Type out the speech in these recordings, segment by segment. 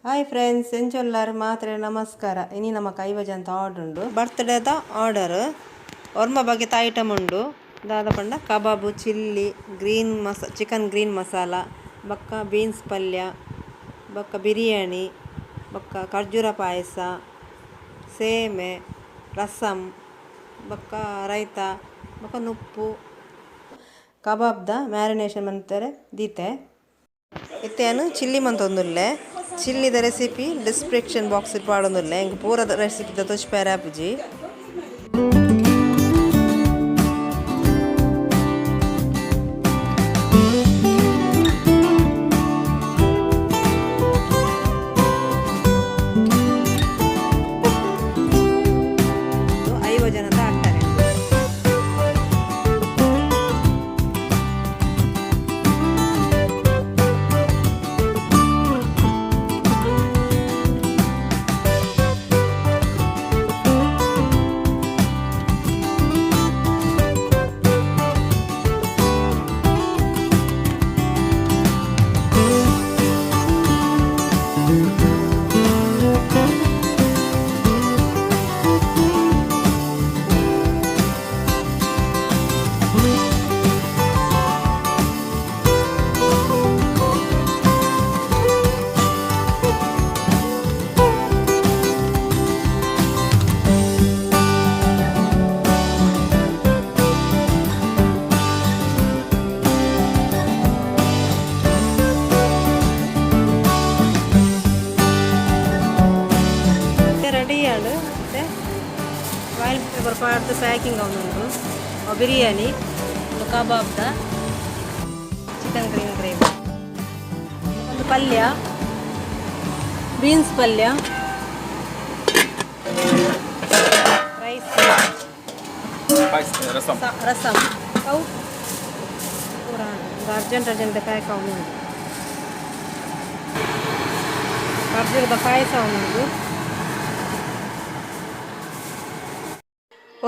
Hi friends, ಎಂಚೊಲ್ಲಾರು ಮಾತ್ರೆ ನಮಸ್ಕಾರ. ಇನಿ ನಮ್ಮ ಕೈವಜಂತ ಆರ್ಡರ್ ಉಂಡು, ಬರ್ತ್ಡೇದ ಆರ್ಡರ್. ಒರ್ಮ ಬಗೆತ ಐಟಮ್ ಉಂಡು. ದಾದ ಪಂಡ ಕಬಾಬು, ಚಿಲ್ಲಿ, ಚಿಕನ್ ಗ್ರೀನ್ ಮಸಾಲ, ಬೊಕ್ಕ ಬೀನ್ಸ್ ಪಲ್ಯ, ಬೊಕ್ಕ ಬಿರಿಯಾನಿ, ಬೊಕ್ಕ ಖರ್ಜೂರ ಪಾಯಸ, ಸೇಮೆ, ರಸಂ, ಬೊಕ್ಕ ರೈತ, ಬೊಕ್ಕ ನುಪ್ಪು. ಕಬಾಬ್ದ ಮ್ಯಾರಿನೇಷನ್ ಮಂತಾರೆ ದೀತೆ. ಇತ್ತೇನು ಚಿಲ್ಲಿ ಮಂತೊಂದುಲ್ಲೆ. ಚಿಲ್ಲಿದ ರೆಸಿಪಿ ಡಿಸ್ಕ್ರಿಪ್ಷನ್ ಬಾಕ್ಸ್ ಪಾಡೊಂದುಲ್ಲೆ. ಎಂಕ್ ಪೂರದ ರೆಸಿಪಿದ ತೋಜ್ಪಾರೆ ಆಪುಜಿ. ಜನದ ಆಗ್ತಾರೆ. ಆಯಿಲ್ ಪೇಪರ್ ಪಾಡ್ದು ಪ್ಯಾಕಿಂಗ್ ಅವನುಂಟು. ಬಿರಿಯಾನಿ, ಕಬಾಬ್ದ, ಚಿಕನ್ ಗ್ರೀನ್ ಗ್ರೇವಿ, ಒಂದು ಪಲ್ಯ, ಬೀನ್ಸ್ ಪಲ್ಯ, ರೈಸ್, ರಸಂ ಅವು ಪೂರ ಅರ್ಜೆಂಟ್ ಪ್ಯಾಕ್ ಅವನುಂಟು. ಖರ್ಜೂರದ ಪಾಯಸ ಅವನುಂಟು.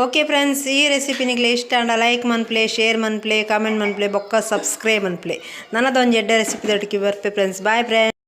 ಓಕೆ ಫ್ರೆಂಡ್ಸ್, ಈ ರೆಸಿಪಿ ನಿಮಗೆ ಇಷ್ಟ ಅಂಡ ಲೈಕ್ ಮನ್ಪ್ಲೆ, ಶೇರ್ ಮನ್ಪ್ಲೆ, ಕಾಮೆಂಟ್ ಮನ್ಪ್ಲೆ, ಬೊಕ್ಕ ಸಬ್ಸ್ಕ್ರೈಬ್ ಮನ್ಪ್ಲೆ. ನನ್ನದೊಂದು ಎಡ್ಡೆ ರೆಸಿಪಿ ದೊಟ್ಟಿಗೆ ಬರ್ಪೆ ಫ್ರೆಂಡ್ಸ್. Bye friends.